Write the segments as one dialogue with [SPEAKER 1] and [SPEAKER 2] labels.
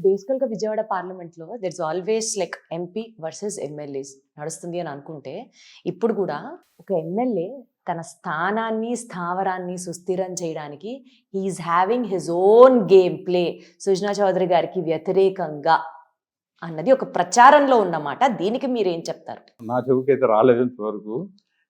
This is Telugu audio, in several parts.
[SPEAKER 1] బేసికల్‌గా విజయవాడ పార్లమెంట్‌లో there is always like MP versus MLAs నడుస్తుంది అని అనుకుంటే, ఇప్పుడు గూడా ఒక ఎమ్మెల్యే తన స్థానాన్ని, స్థావరాన్ని సుస్థిరం చేయడానికి he is having his own game play Sujana Chowdary గారికి వ్యతిరేకంగా అన్నది ఒక ప్రచారంలో ఉన్నమాట. దీనికి మీరేం చెప్తారు?
[SPEAKER 2] నా చెవికైతే రాలేదు ఇంతవరకు.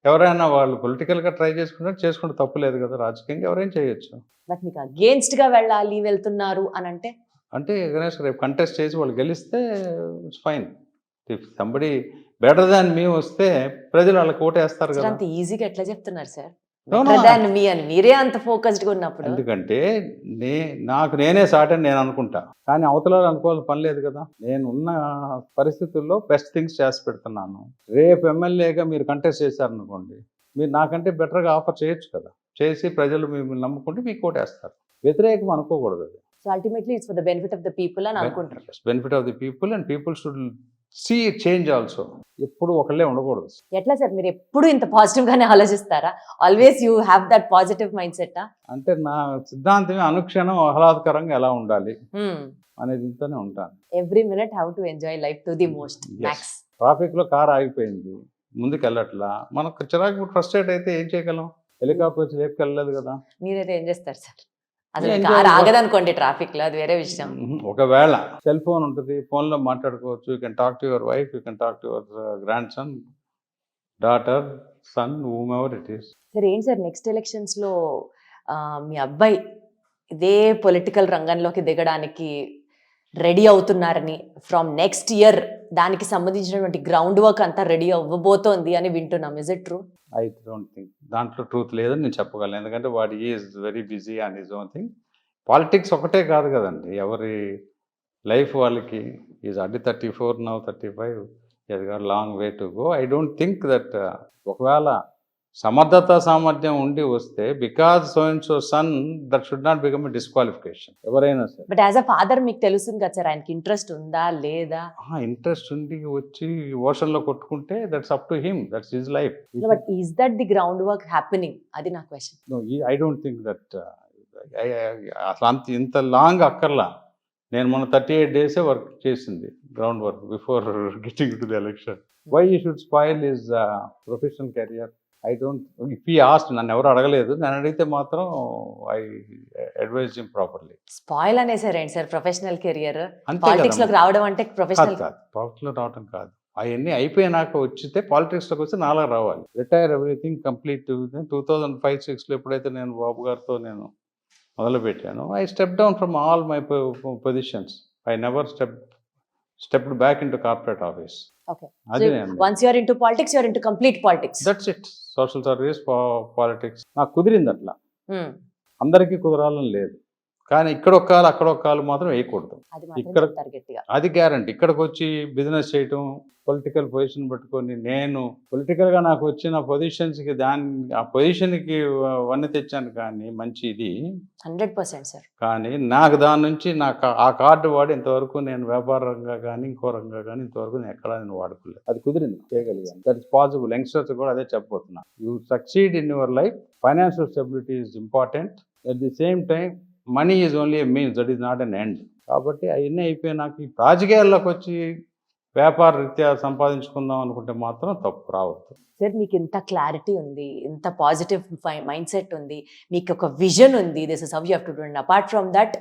[SPEAKER 2] ఎవరైనా వాళ్ళు పొలిటికల్‌గా ట్రై చేసుకుంటే తప్పు లేదు కదా! రాజకీయంగా ఎవరైనా చేయొచ్చు.
[SPEAKER 1] బట్ మీకు అగెయిన్స్ట్‌గా వెళ్ళాలి, వెళ్తున్నారు అనంటే?
[SPEAKER 2] అంటే గణేష్ రేపు కంటెస్ట్ చేసి వాళ్ళు గెలిస్తే it's fine. If somebody better than me వస్తే ప్రజలు వాళ్ళకి ఓటేస్తారు
[SPEAKER 1] సార్
[SPEAKER 2] కదా!
[SPEAKER 1] అంత ఈజీగా ఎట్లా చెప్తున్నారు sir?
[SPEAKER 2] No, no.
[SPEAKER 1] Better than me అని మీరే అంత ఫోకస్డ్‌గా ఉన్నప్పుడు.
[SPEAKER 2] ఎందుకంటే నాకు నేనే సాటని నేను అనుకుంటా. కానీ అవతల వాళ్ళు అనుకోవాల్సిన పని లేదు కదా! నేనున్న పరిస్థితుల్లో బెస్ట్ థింగ్స్ చేసి పెడుతున్నాను. రేపు ఎమ్మెల్యేగా మీరు కంటెస్ట్ చేశారనుకోండి, మీరు నాకంటే బెటర్‌గా ఆఫర్ చేయొచ్చు కదా! చేసి ప్రజలు మిమ్మల్ని నమ్ముకుంటే మీకు ఓటేస్తారు. వ్యతిరేకం అనుకోకూడదు అది.
[SPEAKER 1] So ultimately it's for the benefit of the people అని అనుకుంటారు.
[SPEAKER 2] Benefit of the people and people should see change also. ఎప్పుడు ఒకళ్ళే ఉండకూడదు.
[SPEAKER 1] ఎట్లా సార్ మీరు ఎప్పుడు ఇంత పాజిటివ్ గానే ఆలోచిస్తారా? Always you have that positive mind set?
[SPEAKER 2] అంటే నా సిద్ధాంతమే అనుక్షణం ఆహ్లాదకరంగా ఎలా ఉండాలి అనే దీంతోనే ఉంటాను.
[SPEAKER 1] Every minute how to enjoy life to the most max.
[SPEAKER 2] ట్రాఫిక్లో కార్ ఆగిపోయింది, ముందుకు వెళ్ళట్లా, మనకు చిరాకు ఫ్రస్ట్రేట్ అయితే ఏం చేయగలం? హెలికాప్టర్ వచ్చి లేపుకెళ్ళలేదు కదా.
[SPEAKER 1] మీరైతే ఏం చేస్తారు సార్? అసలు
[SPEAKER 2] నేను
[SPEAKER 1] కార్ ఆగదనుకోండి ట్రాఫిక్ లో, అది వేరే విషయం.
[SPEAKER 2] ఒకవేళ సెల్ ఫోన్ ఉంటుంది, ఫోన్లో మాట్లాడుకోవచ్చు. You can talk to your wife, you can talk to your grandson, daughter, son, whomever it is.
[SPEAKER 1] Sir ఏంటి సార్ నెక్స్ట్ ఎలక్షన్స్ లో మీ అబ్బాయి ఇదే పొలిటికల్ రంగంలోకి దిగడానికి రెడీ అవుతున్నారని, ఫ్రమ్ నెక్స్ట్ ఇయర్ దానికి సంబంధించినటువంటి గ్రౌండ్ వర్క్ అంతా రెడీ అవ్వబోతోంది అని వింటున్నాం. Is it true?
[SPEAKER 2] I don't think దాంట్లో ట్రూత్ లేదని నేను చెప్పగలను. ఎందుకంటే వాడు is very busy on his own thing. Politics ఒకటే కాదు కదండి, ఎవరి లైఫ్ వాళ్ళకి. ఈజ్ అడ్డి 34 now 35, is got long way to go. I don't think that ఒకవేళ సమర్థత సామర్థ్యం ఉండి వస్తే because so and so son that should not become a disqualification ఎవరైనా సరే.
[SPEAKER 1] బట్ యాజ్ అ ఫాదర్ మీకు తెలుస్తుంది కదా సార్ ఆయనకి ఇంట్రెస్ట్ ఉందా లేదా?
[SPEAKER 2] ఇంట్రెస్ట్ ఉండి వచ్చి ఓషన్లో కొట్టుకుంటే that's up to him, that's his life.
[SPEAKER 1] But is that the ground work happening? అది నా question.
[SPEAKER 2] I don't think that అసలు ఇంత లాంగ్ అక్కర్లా. నేను మన 38 డేసే వర్క్ చేసింది, ground work, before getting to the election. Why you should spoil his professional career? I don't. If he asked, నన్ను ఎవరు అడగలేదు, నన్ను అడిగితే మాత్రం I advise him properly.
[SPEAKER 1] Spoil అనేసారేంటి సార్ ప్రొఫెషనల్ కెరియర్?
[SPEAKER 2] అంతే
[SPEAKER 1] పాలిటిక్స్ లోకి రావడం అంటే ప్రొఫెషనల్
[SPEAKER 2] కాదు, పాలిటిక్స్లో రావటం కాదు. అవన్నీ అయిపోయినాక వచ్చితే పాలిటిక్స్లోకి వస్తే నాలా రావాలి. Retire everything complete. 2005-06లో ఎప్పుడైతే నేను బాబు గారితో నేను మొదలుపెట్టాను, I step down from all my positions. I never stepped back into corporate office.
[SPEAKER 1] Okay.
[SPEAKER 2] అది
[SPEAKER 1] once you are into politics, you are into complete politics.
[SPEAKER 2] That's it. Social service, politics నాకు కుదిరింది. అట్లా అందరికీ కుదరాలని లేదు, కానీ ఇక్కడ ఒక కాలు అక్కడ ఒక కాలు మాత్రం వేయకూడదు. ఇక్కడ అది గ్యారంటీ. ఇక్కడికి వచ్చి బిజినెస్ చేయటం, పొలిటికల్ పొజిషన్ పట్టుకొని, నేను పొలిటికల్గా నాకు వచ్చిన పొజిషన్స్కి ఆ పొజిషన్కి వన్నీ తెచ్చాను, కానీ మంచి ఇది
[SPEAKER 1] 100% సార్.
[SPEAKER 2] కానీ నాకు దాని నుంచి నాకు ఆ కార్డు వాడి ఇంతవరకు నేను వ్యాపారంగా కానీ ఇంకో రంగా కానీ ఇంతవరకు నేను ఎక్కడా నేను వాడుకోలేదు. అది కుదిరింది, చేయగలిగాను. That is possible. యంగ్స్టర్స్ కూడా అదే చెప్పబోతున్నా. You succeed in your life. Financial stability is important. At the same time money is only a means, that is not an end. కాబట్టి అవన్నీ అయిపోయి నాకు ఈ రాజకీయాల్లోకి వచ్చి వ్యాపార రీత్యా సంపాదించుకుందాం అనుకుంటే మాత్రం తప్పు రావద్దు.
[SPEAKER 1] సార్ మీకు ఇంత క్లారిటీ ఉంది, ఇంత పాజిటివ్ మైండ్ సెట్ ఉంది, మీకు ఒక విజన్ ఉంది, this is how you have to do. And apart from that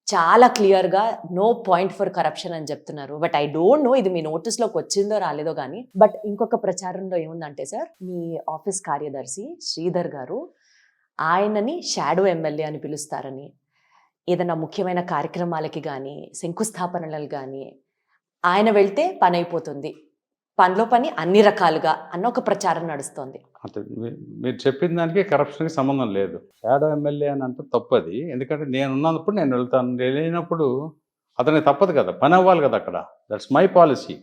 [SPEAKER 1] చాలా క్లియర్గా నో పాయింట్ ఫర్ కరప్షన్ అని చెప్తున్నారు. బట్ ఐ డోంట్ నో ఇది మీ నోటీస్లోకి వచ్చిందో రాలేదో కానీ. బట్ ఇంకొక ప్రచారంలో ఏముందంటే సార్, మీ ఆఫీస్ కార్యదర్శి శ్రీధర్ గారు ఆయనని షాడో ఎమ్మెల్యే అని పిలుస్తారని, ఏదైనా ముఖ్యమైన కార్యక్రమాలకి కానీ శంకుస్థాపనలకు కానీ ఆయన వెళ్తే పని అయిపోతుంది, పనిలో పని అన్ని రకాలుగా అన్న ఒక ప్రచారం నడుస్తోంది.
[SPEAKER 2] అంటే మీరు చెప్పిన దానికి కరప్షన్కి సంబంధం లేదు. షాడో ఎమ్మెల్యే అని అంటే తప్పది. ఎందుకంటే నేను ఉన్నప్పుడు నేను వెళ్తాను, లేనప్పుడు అతనికి తప్పదు కదా, పని అవ్వాలి కదా అక్కడ. That's my policy.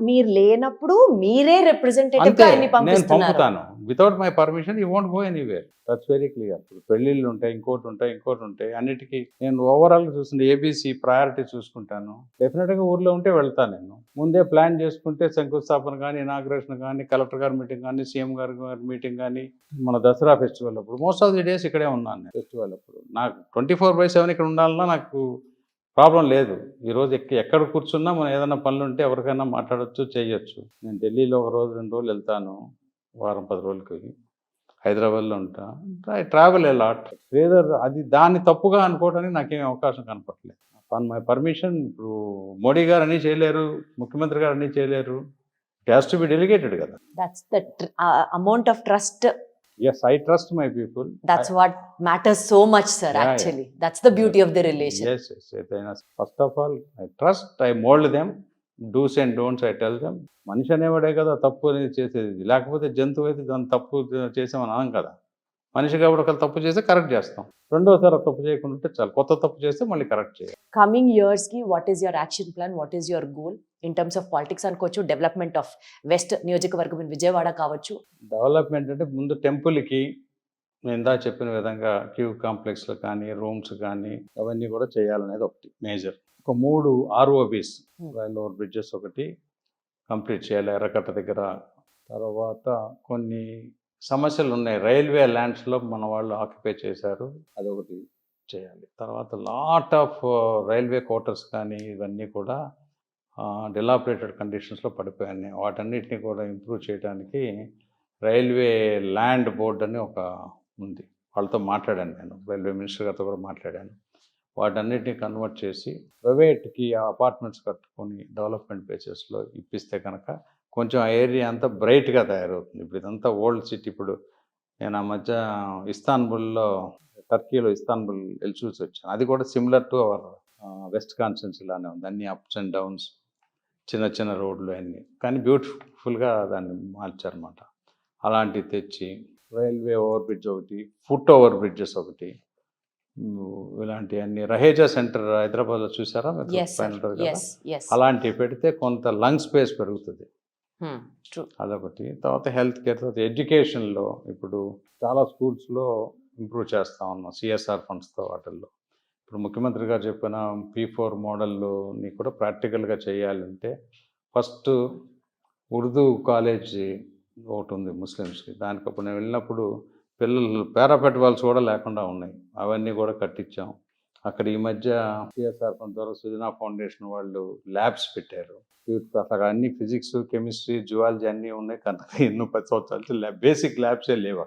[SPEAKER 1] మీరు లేనప్పుడు మీరే రిప్రజెంటేటివ్
[SPEAKER 2] నేను పంపుతాను. Without my permission you won't go anywhere. That's very clear. ఇప్పుడు పెళ్ళిళ్ళు ఉంటాయి, ఇంకోటి ఉంటాయి. అన్నిటికీ నేను ఓవరాల్గా చూస్తుంటే ఏబీసీ ప్రయారిటీ చూసుకుంటాను. డెఫినెట్గా ఊర్లో ఉంటే వెళ్తాను. నేను ముందే ప్లాన్ చేసుకుంటే శంకుస్థాపన కానీ, ఇనాగ్రేషన్ కానీ, కలెక్టర్ గారి మీటింగ్ కానీ, సీఎం గారి మీటింగ్ కానీ, మన దసరా ఫెస్టివల్ అప్పుడు మోస్ట్ ఆఫ్ ది డేస్ ఇక్కడే ఉన్నాను. నేను ఫెస్టివల్ అప్పుడు నాకు 24/7 ఇక్కడ ఉండాలన్నా నాకు ప్రాబ్లం లేదు. ఈరోజు ఎక్కడ కూర్చున్నా మనం ఏదైనా పనులు ఉంటే ఎవరికైనా మాట్లాడొచ్చు, చేయొచ్చు. నేను ఢిల్లీలో ఒక రోజు 2 రోజులు వెళ్తాను, వారం 10 రోజులకి. హైదరాబాద్లో ఉంటా. I travel a lot. Whether అది దాన్ని తప్పుగా అనుకోవడానికి నాకేం అవకాశం కనపడలేదు. ఆన్ మై పర్మిషన్ ఇప్పుడు మోడీ గారు అన్నీ చేయలేరు, ముఖ్యమంత్రి గారు అన్నీ చేయలేరు. It has to be delegated కదా.
[SPEAKER 1] That's the amount of trust.
[SPEAKER 2] Yes, I trust my people.
[SPEAKER 1] That's what matters so much, sir.
[SPEAKER 2] Yeah,
[SPEAKER 1] Actually, that's the beauty of the relation.
[SPEAKER 2] Yes. First of all, I trust, I mold them. Do's and don'ts I tell them. మనిషి అనేవాడే కదా తప్పు అనేది చేసేది. లేకపోతే జంతువు అయితే దాన్ని తప్పు చేసామని అనం కదా. మనిషి కాబట్టి ఒకరు తప్పు చేస్తే కరెక్ట్ చేస్తాం. రెండోసారి తప్పు చేయకుండా ఉంటే చాలు. కొత్త తప్పు చేస్తే మళ్ళీ కరెక్ట్ చేయాలి.
[SPEAKER 1] Coming years ki, what is your action plan? What is your goal in terms of politics అనుకోవచ్చు, డెవలప్మెంట్ ఆఫ్ వెస్ట్ నియోజకవర్గం ఇన్ విజయవాడ కావచ్చు?
[SPEAKER 2] డెవలప్మెంట్ అంటే ముందు టెంపుల్కి నేను ఇందా చెప్పిన విధంగా క్యూ కాంప్లెక్స్లు కానీ, రూమ్స్ కానీ అవన్నీ కూడా చేయాలనేది ఒకటి మేజర్. ఒక 3 ROBs, రైల్ ఓవర్ బ్రిడ్జెస్ ఒకటి కంప్లీట్ చేయాలి ఎర్రకట్ట దగ్గర. తర్వాత కొన్ని సమస్యలు ఉన్నాయి, రైల్వే ల్యాండ్స్లో మన వాళ్ళు ఆక్యుపై చేశారు, అదొకటి చేయాలి. తర్వాత లాట్ ఆఫ్ రైల్వే క్వార్టర్స్ కానీ ఇవన్నీ కూడా డిలాబరేటెడ్ కండిషన్స్లో పడిపోయాయి. వాటన్నిటిని కూడా ఇంప్రూవ్ చేయడానికి రైల్వే ల్యాండ్ బోర్డ్ అని ఒక ఉంది, వాళ్ళతో మాట్లాడాను నేను, రైల్వే మినిస్టర్ గారితో కూడా మాట్లాడాను. వాటన్నిటిని కన్వర్ట్ చేసి ప్రైవేట్కి అపార్ట్మెంట్స్ కట్టుకొని డెవలప్మెంట్ బేసిస్లో ఇప్పిస్తే కనుక కొంచెం ఆ ఏరియా అంతా బ్రైట్గా తయారవుతుంది. ఇప్పుడు ఇదంతా ఓల్డ్ సిటీ. ఇప్పుడు నేను ఆ మధ్య ఇస్తాన్బుల్లో, టర్కీలో ఇస్తాన్బుల్ వెళ్ళి చూసి వచ్చాను. అది కూడా similar to our west constituency లానే ఉంది. అన్ని అప్స్ అండ్ డౌన్స్, చిన్న చిన్న రోడ్లు అన్నీ, కానీ బ్యూటిఫుల్గా దాన్ని మార్చారన్నమాట. అలాంటివి తెచ్చి రైల్వే ఓవర్ బ్రిడ్జ్ ఒకటి, ఫుట్ ఓవర్ బ్రిడ్జెస్ ఒకటి, ఇలాంటివన్నీ. రహేజా సెంటర్ హైదరాబాద్లో చూసారా?
[SPEAKER 1] Yes, sir. Yes, yes.
[SPEAKER 2] అలాంటివి పెడితే కొంత లంగ్ స్పేస్ పెరుగుతుంది.
[SPEAKER 1] True.
[SPEAKER 2] అదొకటి. తర్వాత హెల్త్ కేర్, తర్వాత ఎడ్యుకేషన్లో ఇప్పుడు చాలా స్కూల్స్లో ఇంప్రూవ్ చేస్తూ ఉన్నాం సిఎస్ఆర్ ఫండ్స్తో. వాటిల్లో ఇప్పుడు ముఖ్యమంత్రి గారు చెప్పిన P4 మోడల్ని కూడా ప్రాక్టికల్గా చేయాలంటే ఫస్ట్ ఉర్దూ కాలేజ్ ఒకటి ఉంది ముస్లిమ్స్కి. దానికి అప్పుడు నేను వెళ్ళినప్పుడు పిల్లలు పారాపెట్ వాల్స్ కూడా లేకుండా ఉన్నాయి, అవన్నీ కూడా కట్టించాం అక్కడ. ఈ మధ్య సిఎస్ఆర్ ఫండ్ ద్వారా సుజనా ఫౌండేషన్ వాళ్ళు ల్యాబ్స్ పెట్టారు. అసలు అన్ని ఫిజిక్స్, కెమిస్ట్రీ, జువాలజీ అన్నీ ఉన్నాయి, కనుక ఎన్నో 10 సంవత్సరాలు బేసిక్ ల్యాబ్సే లేవు.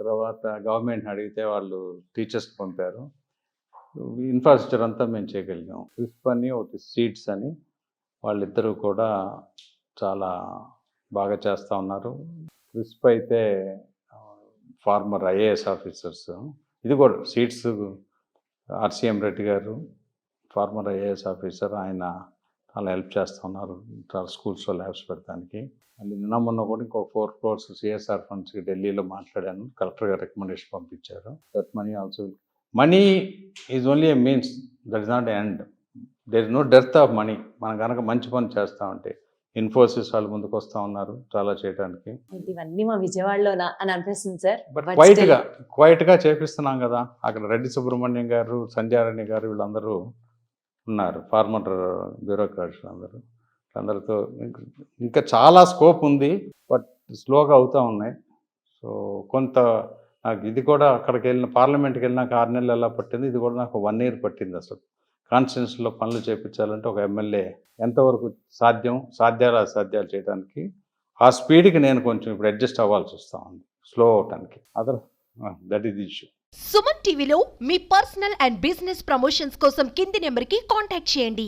[SPEAKER 2] తర్వాత గవర్నమెంట్ని అడిగితే వాళ్ళు టీచర్స్కి పంపారు. ఇన్ఫ్రాస్ట్రక్చర్ అంతా మేము చేయగలిగాం. క్రిస్ప్ అని ఒకటి, సీడ్స్ అని, వాళ్ళిద్దరూ కూడా చాలా బాగా చేస్తూ ఉన్నారు. క్రిస్ప్ అయితే ఫార్మర్ IAS ఆఫీసర్స్, ఇది కూడా సీడ్స్ RCM రెడ్డి గారు ఫార్మర్ IAS ఆఫీసర్, ఆయన చాలా హెల్ప్ చేస్తూ ఉన్నారు చాలా స్కూల్స్లో ల్యాబ్స్ పెడతానికి. మళ్ళీ నిన్న మొన్న కూడా ఇంకో 4 crores CSR ఫండ్స్కి ఢిల్లీలో మాట్లాడాను, కలెక్టర్ గారు రికమెండేషన్ పంపించారు. That money also, money is only a means, that is not end. There is no dearth of money. మనం కనుక మంచి పని చేస్తామంటే ఇన్ఫోసిస్ వాళ్ళు ముందుకు వస్తూ ఉన్నారు చాలా చేయడానికి.
[SPEAKER 1] ఇవన్నీ మా విజయవాడలోనా అని అనిపిస్తుంది సార్.
[SPEAKER 2] బట్ క్వైట్గా చేపిస్తున్నాం కదా. అక్కడ రెడ్డి సుబ్రహ్మణ్యం గారు, సంధ్యారాణి గారు వీళ్ళందరూ ఉన్నారు, ఫార్మర్ బ్యూరోక్రాట్స్ అందరితో ఇంకా చాలా స్కోప్ ఉంది, బట్ స్లోగా అవుతూ ఉన్నాయి. సో కొంత నాకు ఇది కూడా అక్కడికి వెళ్ళిన, పార్లమెంట్కి వెళ్ళినాక 6 నెలలు ఎలా పట్టింది, ఇది కూడా నాకు 1 year పట్టింది. అసలు కాన్స్టిట్యున్సీలో పనులు చేయించాలంటే ఒక ఎమ్మెల్యే ఎంతవరకు సాధ్యాలు చేయడానికి ఆ స్పీడ్కి నేను కొంచెం ఇప్పుడు అడ్జస్ట్ అవ్వాల్సి వస్తూ ఉంది, స్లో అవటానికి. That is the issue.
[SPEAKER 3] Suman టీవీలో మీ పర్సనల్ అండ్ బిజినెస్ ప్రమోషన్స్ కోసం కింది నెంబర్కి కాంటాక్ట్ చేయండి.